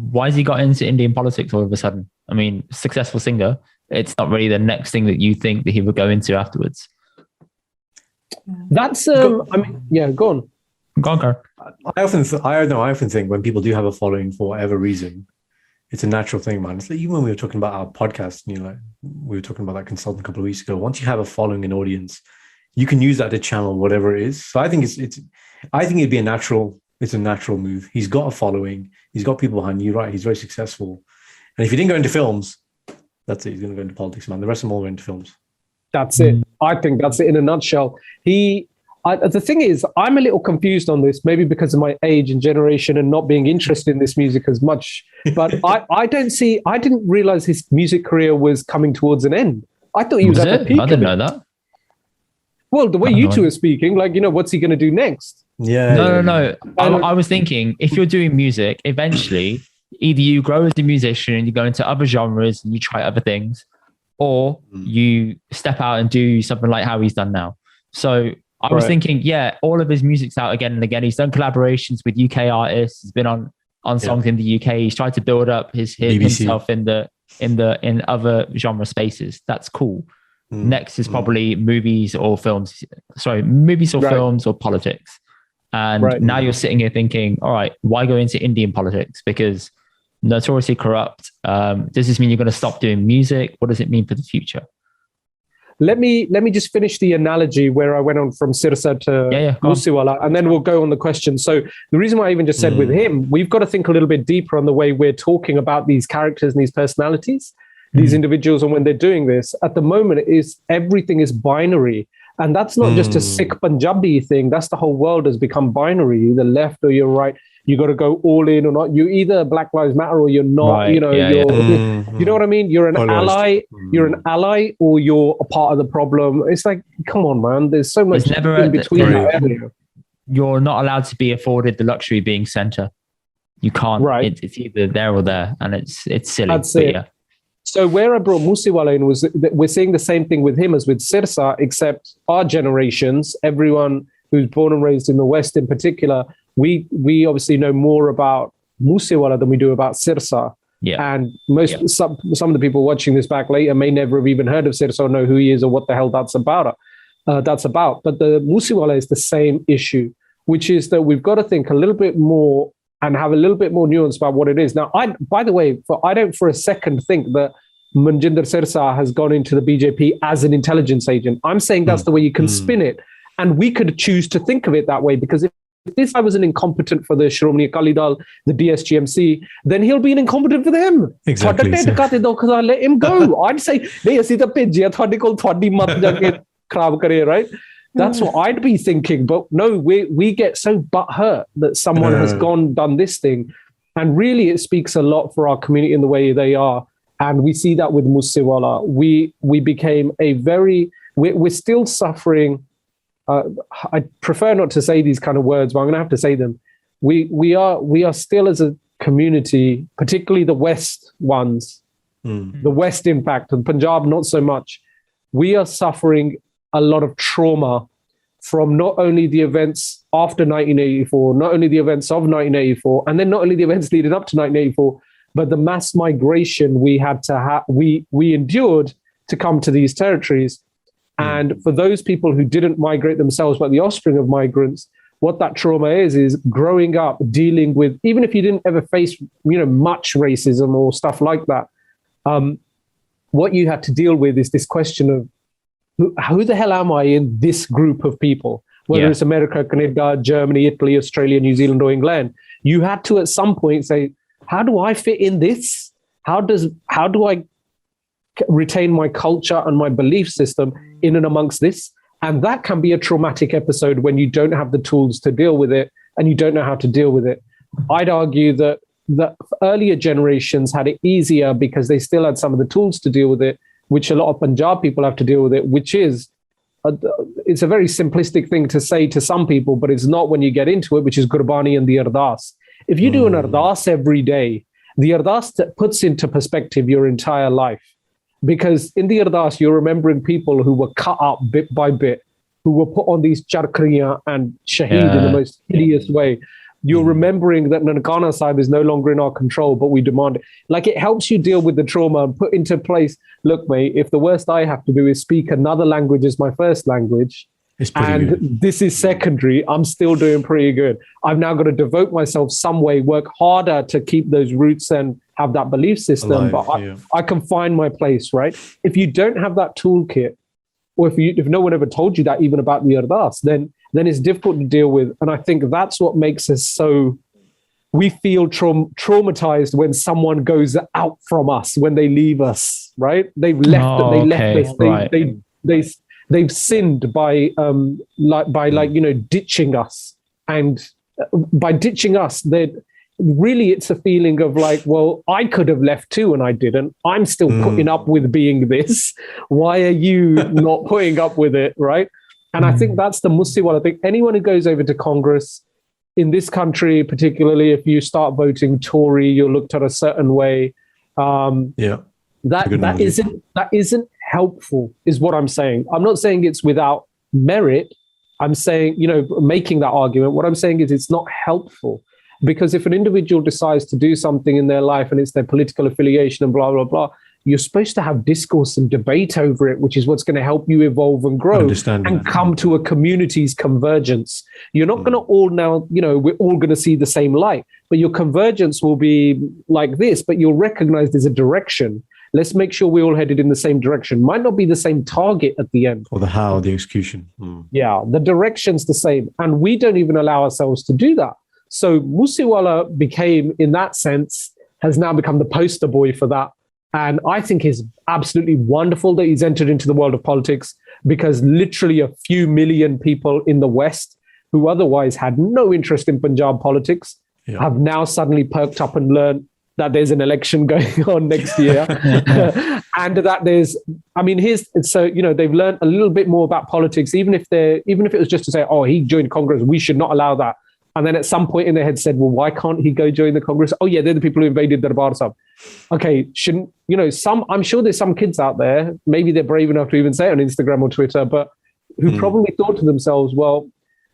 Why has he got into Indian politics all of a sudden? I mean, successful singer. It's not really the next thing that you think that he would go into afterwards. That's I mean, yeah, go on. Go on, Gar. I often think when people do have a following for whatever reason, it's a natural thing, man. It's like even when we were talking about our podcast, like we were talking about that consultant a couple of weeks ago. Once you have a following and audience, you can use that to channel whatever it is. So I think I think it'd be a natural move. He's got a following. He's got people behind you, right? He's very successful. And if he didn't go into films, that's it. He's going to go into politics, man. The rest of them all go into films. That's it. I think that's it in a nutshell. The thing is, I'm a little confused on this, maybe because of my age and generation and not being interested in this music as much. But I didn't realize his music career was coming towards an end. I thought he was at the peak. I didn't know that. Well, the way you two are speaking, like, what's he going to do next? Yeah. No. I was thinking, if you're doing music, eventually, either you grow as a musician and you go into other genres and you try other things, or you step out and do something like how he's done now. So I was thinking, all of his music's out again and again. He's done collaborations with UK artists. He's been on songs in the UK. He's tried to build up himself in other genre spaces. That's cool. Next is probably movies or films. Sorry, movies or films or politics. And now you're sitting here thinking, all right, why go into Indian politics? Because notoriously corrupt. Does this mean you're going to stop doing music? What does it mean for the future? Let me just finish the analogy where I went on from Sirsa to Moosewala, and then we'll go on the question. So the reason why I even just said with him, we've got to think a little bit deeper on the way we're talking about these characters and these personalities, these individuals, and when they're doing this. At the moment, everything is binary. And that's not just a Sikh Punjabi thing. That's the whole world has become binary. You're either left or you're right. You got to go all in or not. You're either Black Lives Matter or you're not. Right. You know what I mean? You're an ally. You're an ally or you're a part of the problem. It's like, come on, man. There's so much in between that area. You're not allowed to be afforded the luxury of being center. You can't. Right. It's either there or there, and it's silly. That's it. Yeah. So where I brought Moosewala in was that we're seeing the same thing with him as with Sirsa, except our generations, everyone who's born and raised in the West in particular, we obviously know more about Moosewala than we do about Sirsa. Yeah. And some of the people watching this back later may never have even heard of Sirsa or know who he is or what the hell that's about. But the Moosewala is the same issue, which is that we've got to think a little bit more and have a little bit more nuance about what it is. Now, I don't for a second think that Manjinder Sirsa has gone into the BJP as an intelligence agent. I'm saying that's the way you can spin it. And we could choose to think of it that way, because if this guy was an incompetent for the Shromani Akali Dal, the DSGMC, then he'll be an incompetent for them. Exactly. Let him go. I'd say, right? That's what I'd be thinking. But no, we get so butthurt that someone has done this thing. And really, it speaks a lot for our community in the way they are. And we see that with Moosewala. We became we're still suffering. I prefer not to say these kind of words, but I'm going to have to say them. We are still as a community, particularly the West ones, the West impact, and Punjab not so much. We are suffering a lot of trauma from not only the events after 1984, not only the events of 1984, and then not only the events leading up to 1984, but the mass migration we had to we endured to come to these territories. And for those people who didn't migrate themselves, but the offspring of migrants, what that trauma is growing up, dealing with, even if you didn't ever face, much racism or stuff like that, what you had to deal with is this question of who the hell am I in this group of people? Whether it's America, Canada, Germany, Italy, Australia, New Zealand, or England, you had to at some point say, how do I fit in this? How do I retain my culture and my belief system in and amongst this? And that can be a traumatic episode when you don't have the tools to deal with it and you don't know how to deal with it. I'd argue that the earlier generations had it easier because they still had some of the tools to deal with it, which a lot of Punjab people have to deal with it, which is, it's a very simplistic thing to say to some people, but it's not when you get into it, which is Gurbani and the Ardas. If you do an Ardas every day, the Ardas puts into perspective your entire life. Because in the Ardas, you're remembering people who were cut up bit by bit, who were put on these charkriyan and shaheed in the most hideous way. You're remembering that Nankana Sahib is no longer in our control, but we demand it. Like, it helps you deal with the trauma and put into place, look, mate, if the worst I have to do is speak another language as my first language, and good. This is secondary, I'm still doing pretty good. I've now got to devote myself some way, work harder to keep those roots and have that belief system. Alive, but I can find my place, right? If you don't have that toolkit, or if no one ever told you that even about the Ardas, then it's difficult to deal with. And I think that's what makes us so, we feel traumatized when someone goes out from us, when they leave us, right? They've left us. They've sinned by ditching us. And by ditching us, really it's a feeling of like, well, I could have left too and I didn't. I'm still putting up with being this. Why are you not putting up with it, right? And I think that's the Moosewala thing. Anyone who goes over to Congress in this country, particularly if you start voting Tory, you're looked at a certain way. That isn't helpful, is what I'm saying. I'm not saying it's without merit. I'm saying, making that argument. What I'm saying is it's not helpful. Because if an individual decides to do something in their life and it's their political affiliation and blah, blah, blah, you're supposed to have discourse and debate over it, which is what's going to help you evolve and grow and come to a community's convergence. You're not going to all now, we're all going to see the same light, but your convergence will be like this, but you'll recognize there's a direction. Let's make sure we're all headed in the same direction. Might not be the same target at the end. Or the how, the execution. Yeah, the direction's the same. And we don't even allow ourselves to do that. So Moosewala became, in that sense, has now become the poster boy for that. And I think it's absolutely wonderful that he's entered into the world of politics, because literally a few million people in the West who otherwise had no interest in Punjab politics have now suddenly perked up and learned that there's an election going on next year. And that they've learned a little bit more about politics, even if it was just to say, oh, he joined Congress, we should not allow that. And then at some point in their head said, well, why can't he go join the Congress? Oh, yeah, they're the people who invaded the Darbar Sahib. Okay, I'm sure there's some kids out there, maybe they're brave enough to even say it on Instagram or Twitter, but who probably thought to themselves, well,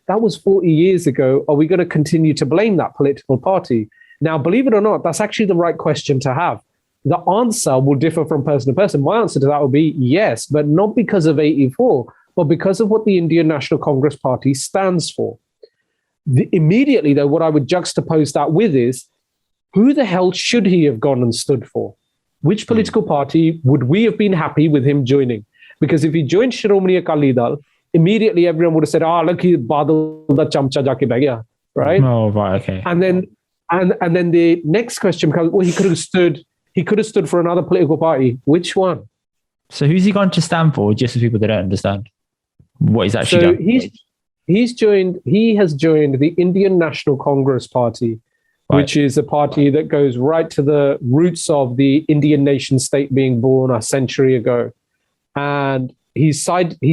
that was 40 years ago. Are we going to continue to blame that political party? Now, believe it or not, that's actually the right question to have. The answer will differ from person to person. My answer to that would be yes, but not because of 84, but because of what the Indian National Congress Party stands for. Immediately, though, what I would juxtapose that with is, who the hell should he have gone and stood for? Which political party would we have been happy with him joining? Because if he joined Shiromani Akali Dal, immediately everyone would have said, look, he's Badal da chamcha jaake beh gaya, right? Oh, right, okay. And then the next question becomes, well, he could have stood for another political party. Which one? So who's he going to stand for, just for people that don't understand what he's actually done? He has joined the Indian National Congress Party, which is a party that goes right to the roots of the Indian nation state being born a century ago. And he's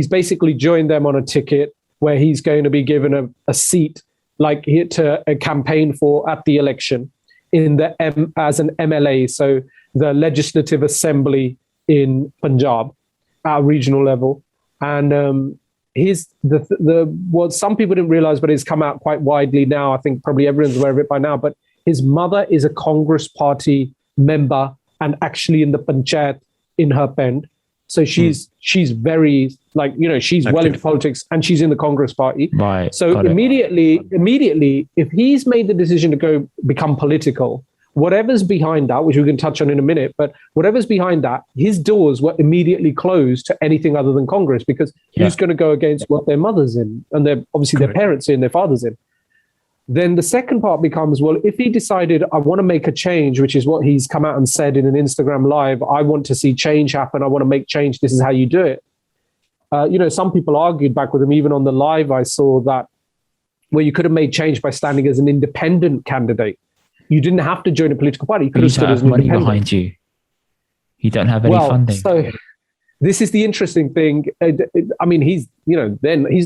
basically joined them on a ticket where he's going to be given a seat, like to a campaign for at the election as an MLA, so the Legislative Assembly in Punjab, at regional level. And what some people didn't realize, but it's come out quite widely now. I think probably everyone's aware of it by now, but his mother is a Congress Party member and actually in the Panchayat in her pen. So she's very she's well into politics and she's in the Congress Party. Right. So immediately, if he's made the decision to go become political, whatever's behind that, which we can touch on in a minute, but whatever's behind that, his doors were immediately closed to anything other than Congress, because who's going to go against what their mother's in and their parents in, their father's in? Then the second part becomes, well, if he decided, I want to make a change, which is what he's come out and said in an Instagram live, I want to see change happen, I want to make change, this is how you do it. Some people argued back with him, even on the live I saw that, where you could have made change by standing as an independent candidate. You didn't have to join a political party. You could have stood as an independent. Behind you. You don't have any funding. So this is the interesting thing. He's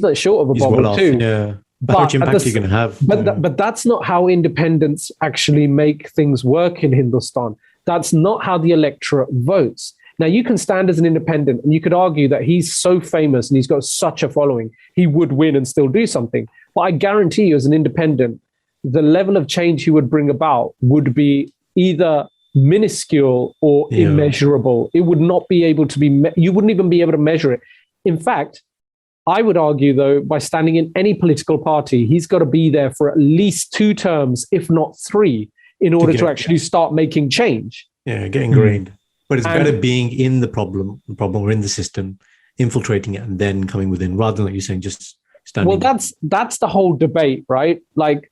not short of a bubble too. Yeah. But how much impact you can have. But that's not how independents actually make things work in Hindustan. That's not how the electorate votes. Now, you can stand as an independent and you could argue that he's so famous and he's got such a following, he would win and still do something. But I guarantee you, as an independent, the level of change he would bring about would be either minuscule or immeasurable. It would not be able to be, you wouldn't even be able to measure it. In fact, I would argue, though, by standing in any political party, he's got to be there for at least 2 terms, if not 3, in order to actually start making change. Yeah, get ingrained. But it's better being in the problem or in the system, infiltrating it, and then coming within, rather than, like you're saying, just standing. Well, that's the whole debate, right? Like,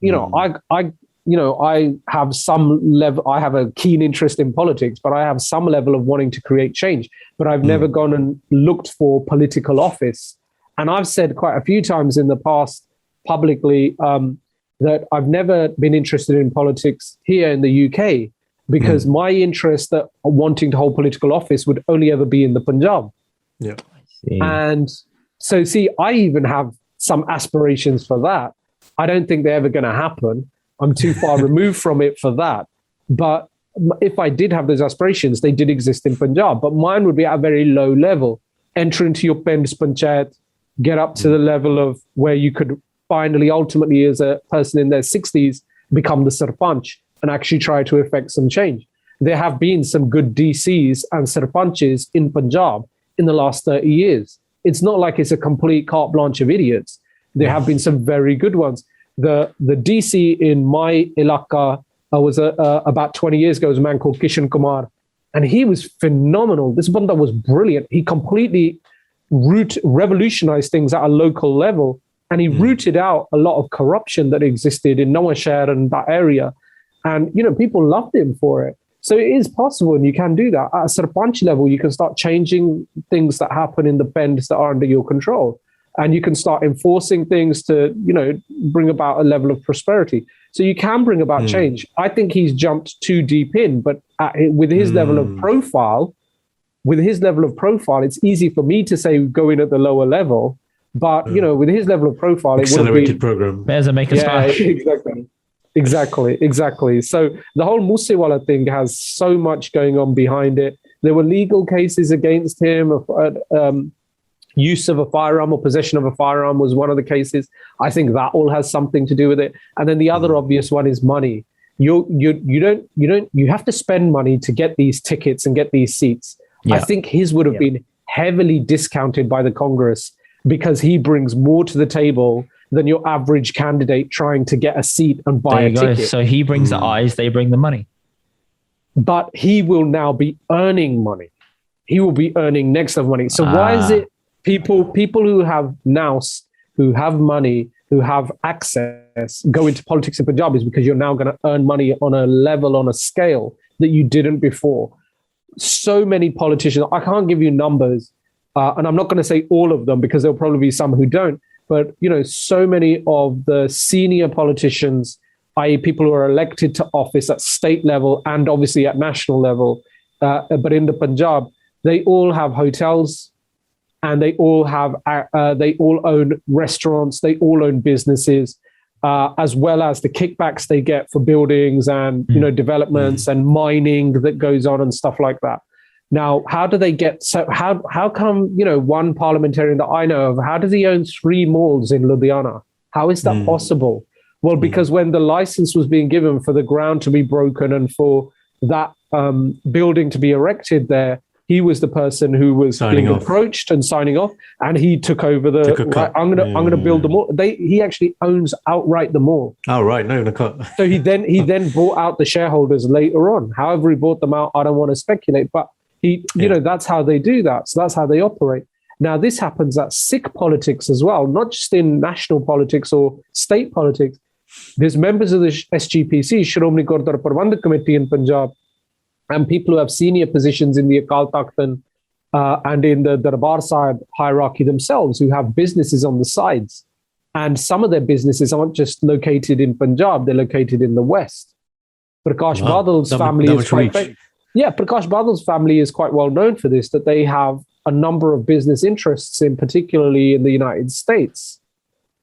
I have some level, I have a keen interest in politics, but I have some level of wanting to create change. But I've never gone and looked for political office. And I've said quite a few times in the past publicly that I've never been interested in politics here in the UK, because my interest that wanting to hold political office would only ever be in the Punjab. Yeah. And so, I even have some aspirations for that. I don't think they're ever going to happen. I'm too far removed from it for that. But if I did have those aspirations, they did exist in Punjab. But mine would be at a very low level. Enter into your Pend's Panchayat, get up to the level of where you could finally, ultimately, as a person in their 60s, become the Sarpanch and actually try to effect some change. There have been some good DCs and Sarpanches in Punjab in the last 30 years. It's not like it's a complete carte blanche of idiots. There have been some very good ones. The DC in my ilaka was about 20 years ago, was a man called Kishan Kumar, and he was phenomenal. This banda was brilliant. He completely revolutionized things at a local level, and he rooted out a lot of corruption that existed in Nawashahar and that area. And, people loved him for it. So it is possible, and you can do that. At a Sarpanch level, you can start changing things that happen in the Pends that are under your control. And you can start enforcing things to, bring about a level of prosperity. So you can bring about change. I think he's jumped too deep in, but with his level of profile, it's easy for me to say go in at the lower level. But, with his level of profile, accelerated program. There's a make a splash. Exactly. So the whole Moosewala thing has so much going on behind it. There were legal cases against him. Use of a firearm or possession of a firearm was one of the cases. I think that all has something to do with it. And then the other obvious one is money. You have to spend money to get these tickets and get these seats. Yeah. I think his would have been heavily discounted by the Congress because he brings more to the table than your average candidate trying to get a seat and buy a ticket. So he brings the eyes, they bring the money. But he will now be earning money. He will be earning next level money. So why is it people who have nous, who have money, who have access, go into politics in Punjab is because you're now going to earn money on a level, on a scale that you didn't before. So many politicians, I can't give you numbers, and I'm not going to say all of them because there'll probably be some who don't. But, so many of the senior politicians, i.e. people who are elected to office at state level and obviously at national level, but in the Punjab, they all have hotels and they all own restaurants, they all own businesses, as well as the kickbacks they get for buildings and, developments and mining that goes on and stuff like that. Now, how do they get, so how come, one parliamentarian that I know of, how does he own 3 malls in Ludhiana? How is that possible? Well, because when the license was being given for the ground to be broken and for that building to be erected there, he was the person who was being approached and signing off, and he took over I'm going to build the mall. He actually owns outright the mall. Oh, right. No, the cut. So he then bought out the shareholders later on. However he bought them out, I don't want to speculate, but that's how they do that. So that's how they operate. Now, this happens at Sikh politics as well, not just in national politics or state politics. There's members of the SGPC, Shiromani Gurdwara Prabandhak Committee in Punjab, and people who have senior positions in the Akal Takht and in the Darbar Sahib hierarchy themselves, who have businesses on the sides. And some of their businesses aren't just located in Punjab, they're located in the West. Prakash Badal's family is quite famous. Yeah, Prakash Badal's family is quite well known for this, that they have a number of business interests particularly in the United States.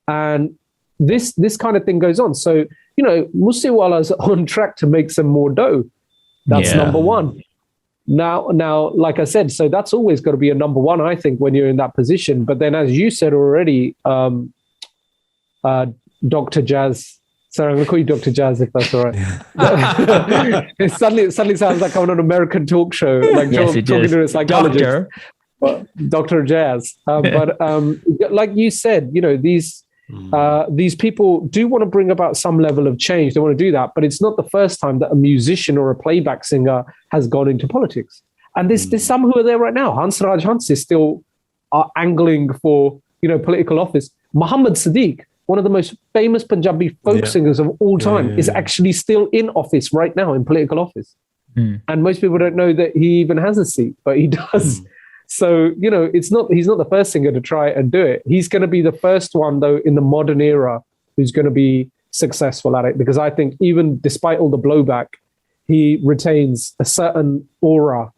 And this kind of thing goes on. So, Moosewala's on track to make some more dough. That's number one. Now, like I said, so that's always got to be a number one, I think, when you're in that position. But then, as you said already, Dr. Jazz, Sorry, I'm going to call you Dr. Jazz if that's all right. it suddenly sounds like I'm on an American talk show, like talking to a psychologist. Dr. Jazz. Like you said, these people do want to bring about some level of change. They want to do that, but it's not the first time that a musician or a playback singer has gone into politics. And there's some who are there right now. Hans Raj Hans is still angling for political office. Muhammad Sadiq, one of the most famous Punjabi folk singers of all time, is actually still in office right now, in political office. And most people don't know that he even has a seat, but he does. So, he's not the first singer to try and do it. He's going to be the first one, though, in the modern era who's going to be successful at it, because I think even despite all the blowback, he retains a certain aura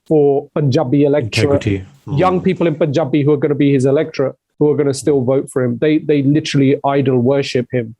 for Punjabi electorate. Young people in Punjabi who are going to be his electorate, who are going to still vote for him. They literally idol worship him